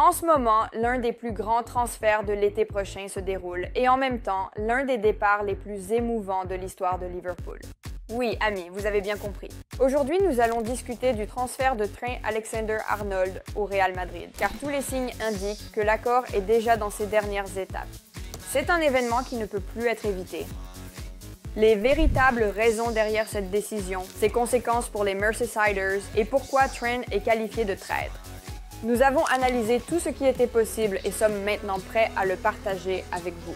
En ce moment, l'un des plus grands transferts de l'été prochain se déroule et en même temps, l'un des départs les plus émouvants de l'histoire de Liverpool. Oui, amis, vous avez bien compris. Aujourd'hui, nous allons discuter du transfert de Trent Alexander-Arnold au Real Madrid, car tous les signes indiquent que l'accord est déjà dans ses dernières étapes. C'est un événement qui ne peut plus être évité. Les véritables raisons derrière cette décision, ses conséquences pour les Merseyside et pourquoi Trent est qualifié de traître. Nous avons analysé tout ce qui était possible et sommes maintenant prêts à le partager avec vous.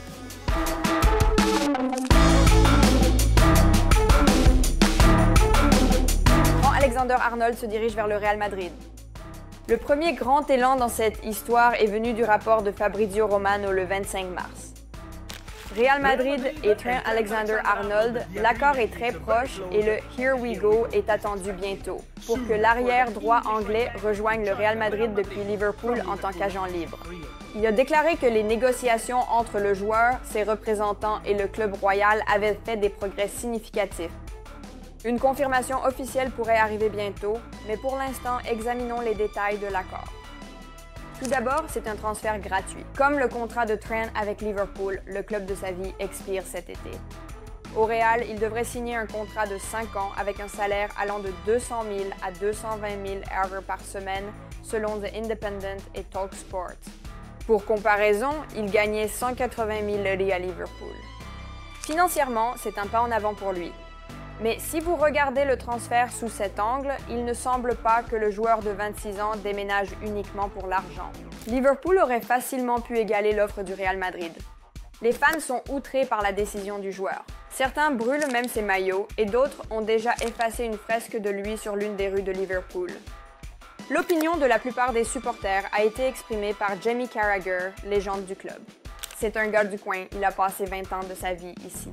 Trent Alexander-Arnold se dirige vers le Real Madrid. Le premier grand élan dans cette histoire est venu du rapport de Fabrizio Romano le 25 mars. Real Madrid et Trent Alexander-Arnold, l'accord est très proche et le « Here we go » est attendu bientôt, pour que l'arrière droit anglais rejoigne le Real Madrid depuis Liverpool en tant qu'agent libre. Il a déclaré que les négociations entre le joueur, ses représentants et le club royal avaient fait des progrès significatifs. Une confirmation officielle pourrait arriver bientôt, mais pour l'instant, examinons les détails de l'accord. Tout d'abord, c'est un transfert gratuit. Comme le contrat de Trent avec Liverpool, le club de sa vie expire cet été. Au Real, il devrait signer un contrat de 5 ans avec un salaire allant de 200 000 à 220 000 € par semaine, selon The Independent et TalkSport. Pour comparaison, il gagnait 180 000 € à Liverpool. Financièrement, c'est un pas en avant pour lui. Mais si vous regardez le transfert sous cet angle, il ne semble pas que le joueur de 26 ans déménage uniquement pour l'argent. Liverpool aurait facilement pu égaler l'offre du Real Madrid. Les fans sont outrés par la décision du joueur. Certains brûlent même ses maillots et d'autres ont déjà effacé une fresque de lui sur l'une des rues de Liverpool. L'opinion de la plupart des supporters a été exprimée par Jamie Carragher, légende du club. C'est un gars du coin, il a passé 20 ans de sa vie ici.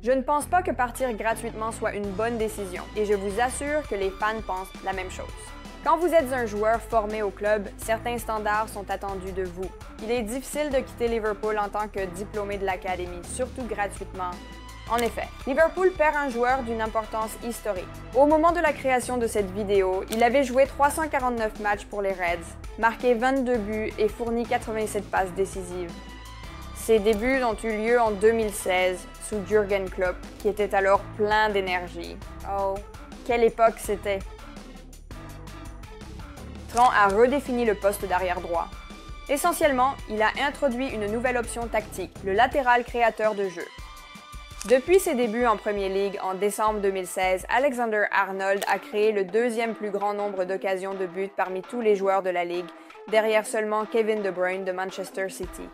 Je ne pense pas que partir gratuitement soit une bonne décision et je vous assure que les fans pensent la même chose. Quand vous êtes un joueur formé au club, certains standards sont attendus de vous. Il est difficile de quitter Liverpool en tant que diplômé de l'académie, surtout gratuitement. En effet, Liverpool perd un joueur d'une importance historique. Au moment de la création de cette vidéo, il avait joué 349 matchs pour les Reds, marqué 22 buts et fourni 87 passes décisives. Ses débuts ont eu lieu en 2016, sous Jürgen Klopp, qui était alors plein d'énergie. Oh, quelle époque c'était! Trent a redéfini le poste d'arrière droit. Essentiellement, il a introduit une nouvelle option tactique, le latéral créateur de jeu. Depuis ses débuts en Premier League en décembre 2016, Alexander-Arnold a créé le deuxième plus grand nombre d'occasions de but parmi tous les joueurs de la Ligue, derrière seulement Kevin De Bruyne de Manchester City.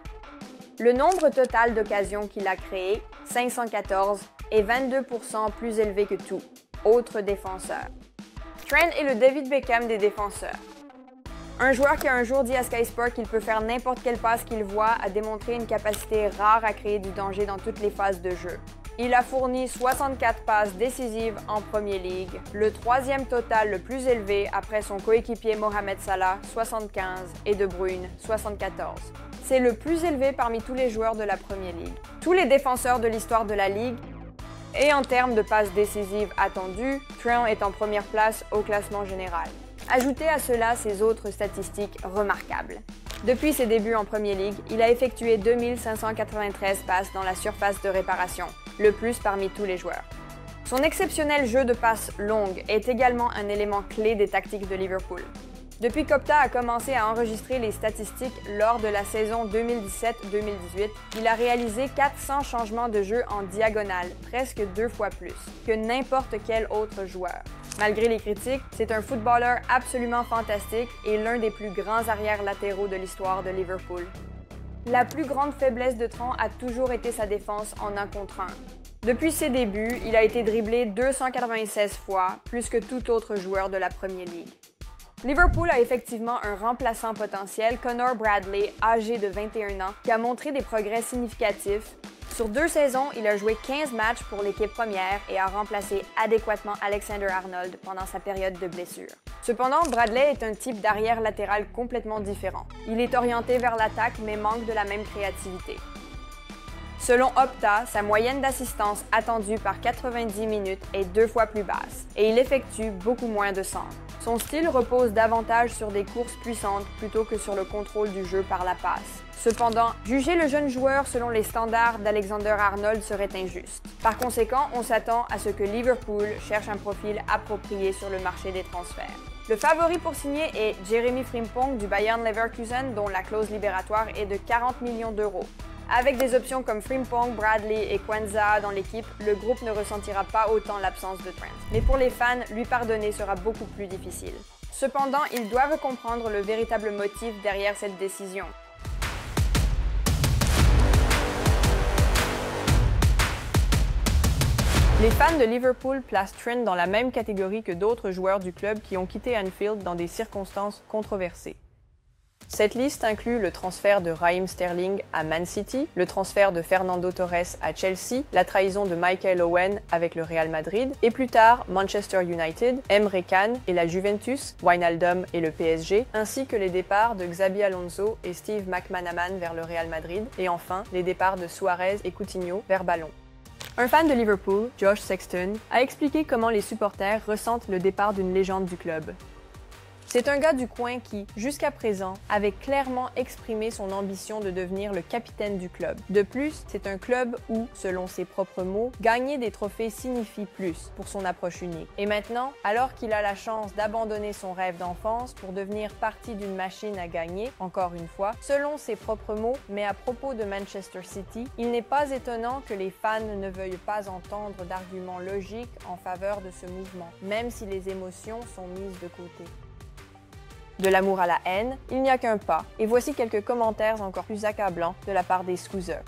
Le nombre total d'occasions qu'il a créées, 514, est 22% plus élevé que tout autre défenseur. Trent est le David Beckham des défenseurs. Un joueur qui a un jour dit à Sky Sport qu'il peut faire n'importe quelle passe qu'il voit a démontré une capacité rare à créer du danger dans toutes les phases de jeu. Il a fourni 64 passes décisives en Premier League, le troisième total le plus élevé après son coéquipier Mohamed Salah, 75, et De Bruyne, 74. C'est le plus élevé parmi tous les joueurs de la Premier League. Tous les défenseurs de l'histoire de la Ligue, et en termes de passes décisives attendues, Trent est en première place au classement général. Ajoutez à cela ses autres statistiques remarquables. Depuis ses débuts en Premier League, il a effectué 2593 passes dans la surface de réparation, le plus parmi tous les joueurs. Son exceptionnel jeu de passes longues est également un élément clé des tactiques de Liverpool. Depuis qu'Opta a commencé à enregistrer les statistiques lors de la saison 2017-2018, il a réalisé 400 changements de jeu en diagonale, presque 2 fois plus que n'importe quel autre joueur. Malgré les critiques, c'est un footballeur absolument fantastique et l'un des plus grands arrières latéraux de l'histoire de Liverpool. La plus grande faiblesse de Trent a toujours été sa défense en 1 contre 1. Depuis ses débuts, il a été dribblé 296 fois, plus que tout autre joueur de la Premier League. Liverpool a effectivement un remplaçant potentiel, Conor Bradley, âgé de 21 ans, qui a montré des progrès significatifs. Sur 2 saisons, il a joué 15 matchs pour l'équipe première et a remplacé adéquatement Alexander-Arnold pendant sa période de blessure. Cependant, Bradley est un type d'arrière latéral complètement différent. Il est orienté vers l'attaque mais manque de la même créativité. Selon Opta, sa moyenne d'assistance attendue par 90 minutes est 2 fois plus basse et il effectue beaucoup moins de centres. Son style repose davantage sur des courses puissantes plutôt que sur le contrôle du jeu par la passe. Cependant, juger le jeune joueur selon les standards d'Alexander-Arnold serait injuste. Par conséquent, on s'attend à ce que Liverpool cherche un profil approprié sur le marché des transferts. Le favori pour signer est Jeremy Frimpong du Bayern Leverkusen, dont la clause libératoire est de 40 millions d'euros. Avec des options comme Frimpong, Bradley et Quenza dans l'équipe, le groupe ne ressentira pas autant l'absence de Trent. Mais pour les fans, lui pardonner sera beaucoup plus difficile. Cependant, ils doivent comprendre le véritable motif derrière cette décision. Les fans de Liverpool placent Trent dans la même catégorie que d'autres joueurs du club qui ont quitté Anfield dans des circonstances controversées. Cette liste inclut le transfert de Raheem Sterling à Man City, le transfert de Fernando Torres à Chelsea, la trahison de Michael Owen avec le Real Madrid, et plus tard Manchester United, Emre Can et la Juventus, Wijnaldum et le PSG, ainsi que les départs de Xabi Alonso et Steve McManaman vers le Real Madrid, et enfin les départs de Suarez et Coutinho vers Ballon. Un fan de Liverpool, Josh Sexton, a expliqué comment les supporters ressentent le départ d'une légende du club. C'est un gars du coin qui, jusqu'à présent, avait clairement exprimé son ambition de devenir le capitaine du club. De plus, c'est un club où, selon ses propres mots, gagner des trophées signifie plus pour son approche unique. Et maintenant, alors qu'il a la chance d'abandonner son rêve d'enfance pour devenir partie d'une machine à gagner, encore une fois, selon ses propres mots, mais à propos de Manchester City, il n'est pas étonnant que les fans ne veuillent pas entendre d'arguments logiques en faveur de ce mouvement, même si les émotions sont mises de côté. De l'amour à la haine, il n'y a qu'un pas, et voici quelques commentaires encore plus accablants de la part des Scousers.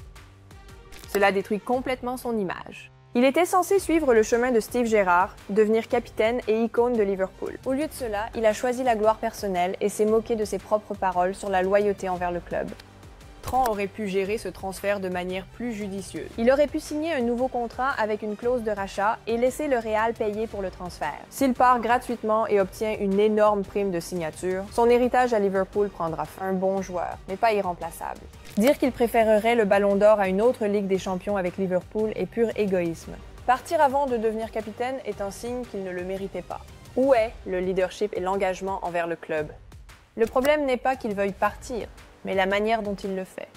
Cela détruit complètement son image. Il était censé suivre le chemin de Steve Gerrard, devenir capitaine et icône de Liverpool. Au lieu de cela, il a choisi la gloire personnelle et s'est moqué de ses propres paroles sur la loyauté envers le club. Trent aurait pu gérer ce transfert de manière plus judicieuse. Il aurait pu signer un nouveau contrat avec une clause de rachat et laisser le Real payer pour le transfert. S'il part gratuitement et obtient une énorme prime de signature, son héritage à Liverpool prendra fin. Un bon joueur, mais pas irremplaçable. Dire qu'il préférerait le Ballon d'Or à une autre Ligue des Champions avec Liverpool est pur égoïsme. Partir avant de devenir capitaine est un signe qu'il ne le méritait pas. Où est le leadership et l'engagement envers le club? Le problème n'est pas qu'il veuille partir, mais la manière dont il le fait.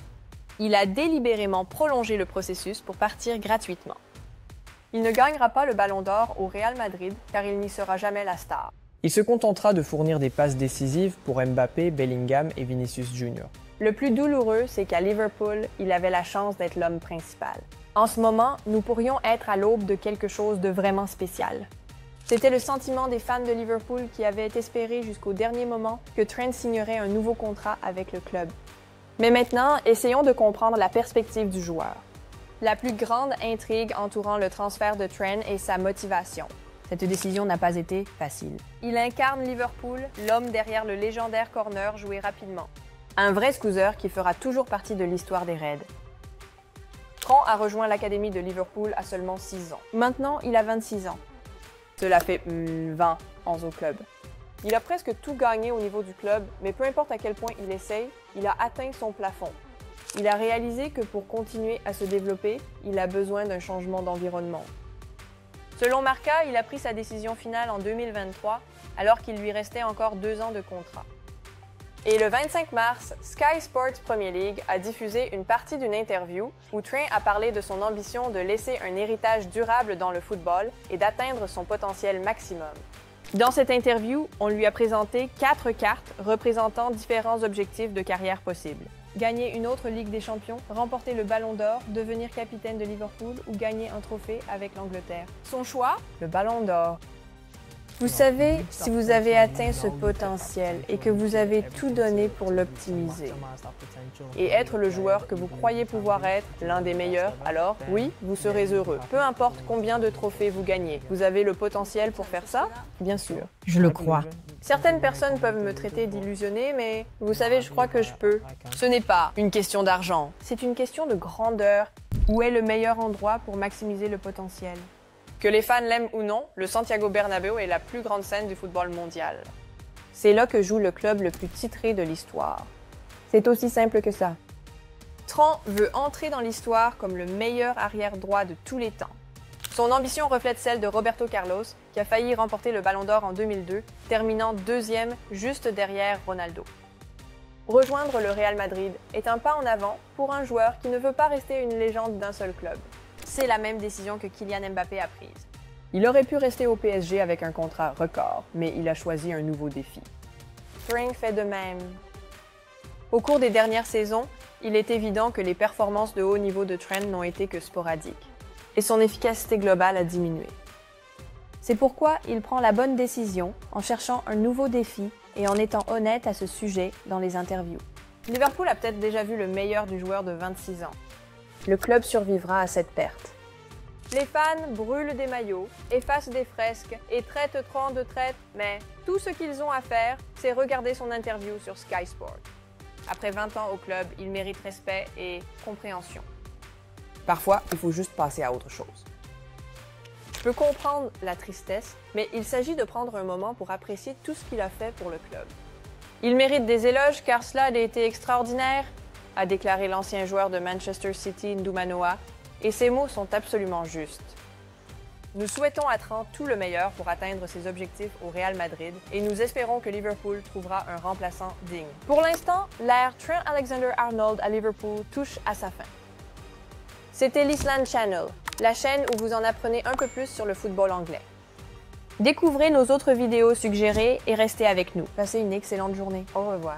Il a délibérément prolongé le processus pour partir gratuitement. Il ne gagnera pas le Ballon d'Or au Real Madrid car il n'y sera jamais la star. Il se contentera de fournir des passes décisives pour Mbappé, Bellingham et Vinicius Junior. Le plus douloureux, c'est qu'à Liverpool, il avait la chance d'être l'homme principal. En ce moment, nous pourrions être à l'aube de quelque chose de vraiment spécial. C'était le sentiment des fans de Liverpool qui avaient espéré jusqu'au dernier moment que Trent signerait un nouveau contrat avec le club. Mais maintenant, essayons de comprendre la perspective du joueur. La plus grande intrigue entourant le transfert de Trent est sa motivation. Cette décision n'a pas été facile. Il incarne Liverpool, l'homme derrière le légendaire corner joué rapidement. Un vrai Scouser qui fera toujours partie de l'histoire des Reds. Trent a rejoint l'académie de Liverpool à seulement 6 ans. Maintenant, il a 26 ans. Cela fait 20 ans au club. Il a presque tout gagné au niveau du club, mais peu importe à quel point il essaye, il a atteint son plafond. Il a réalisé que pour continuer à se développer, il a besoin d'un changement d'environnement. Selon Marca, il a pris sa décision finale en 2023, alors qu'il lui restait encore 2 ans de contrat. Et le 25 mars, Sky Sports Premier League a diffusé une partie d'une interview où Trent a parlé de son ambition de laisser un héritage durable dans le football et d'atteindre son potentiel maximum. Dans cette interview, on lui a présenté 4 cartes représentant différents objectifs de carrière possibles. Gagner une autre Ligue des Champions, remporter le Ballon d'Or, devenir capitaine de Liverpool ou gagner un trophée avec l'Angleterre. Son choix? Le Ballon d'Or. Vous savez, si vous avez atteint ce potentiel et que vous avez tout donné pour l'optimiser et être le joueur que vous croyez pouvoir être, l'un des meilleurs, alors oui, vous serez heureux. Peu importe combien de trophées vous gagnez. Vous avez le potentiel pour faire ça? Bien sûr. Je le crois. Certaines personnes peuvent me traiter d'illusionné, mais vous savez, je crois que je peux. Ce n'est pas une question d'argent, c'est une question de grandeur. Où est le meilleur endroit pour maximiser le potentiel? Que les fans l'aiment ou non, le Santiago Bernabéu est la plus grande scène du football mondial. C'est là que joue le club le plus titré de l'histoire. C'est aussi simple que ça. Trent veut entrer dans l'histoire comme le meilleur arrière-droit de tous les temps. Son ambition reflète celle de Roberto Carlos, qui a failli remporter le Ballon d'Or en 2002, terminant deuxième juste derrière Ronaldo. Rejoindre le Real Madrid est un pas en avant pour un joueur qui ne veut pas rester une légende d'un seul club. C'est la même décision que Kylian Mbappé a prise. Il aurait pu rester au PSG avec un contrat record, mais il a choisi un nouveau défi. Frank fait de même. Au cours des dernières saisons, il est évident que les performances de haut niveau de Trent n'ont été que sporadiques, et son efficacité globale a diminué. C'est pourquoi il prend la bonne décision en cherchant un nouveau défi et en étant honnête à ce sujet dans les interviews. Liverpool a peut-être déjà vu le meilleur du joueur de 26 ans. Le club survivra à cette perte. Les fans brûlent des maillots, effacent des fresques et traitent Tron de traite, mais tout ce qu'ils ont à faire, c'est regarder son interview sur Sky Sport. Après 20 ans au club, il mérite respect et compréhension. Parfois, il faut juste passer à autre chose. Je peux comprendre la tristesse, mais il s'agit de prendre un moment pour apprécier tout ce qu'il a fait pour le club. Il mérite des éloges car cela a été extraordinaire, a déclaré l'ancien joueur de Manchester City Ndoumba Noah, et ces mots sont absolument justes. Nous souhaitons à Trent tout le meilleur pour atteindre ses objectifs au Real Madrid et nous espérons que Liverpool trouvera un remplaçant digne. Pour l'instant, l'ère Trent Alexander-Arnold à Liverpool touche à sa fin. C'était l'Island Channel, la chaîne où vous en apprenez un peu plus sur le football anglais. Découvrez nos autres vidéos suggérées et restez avec nous. Passez une excellente journée. Au revoir.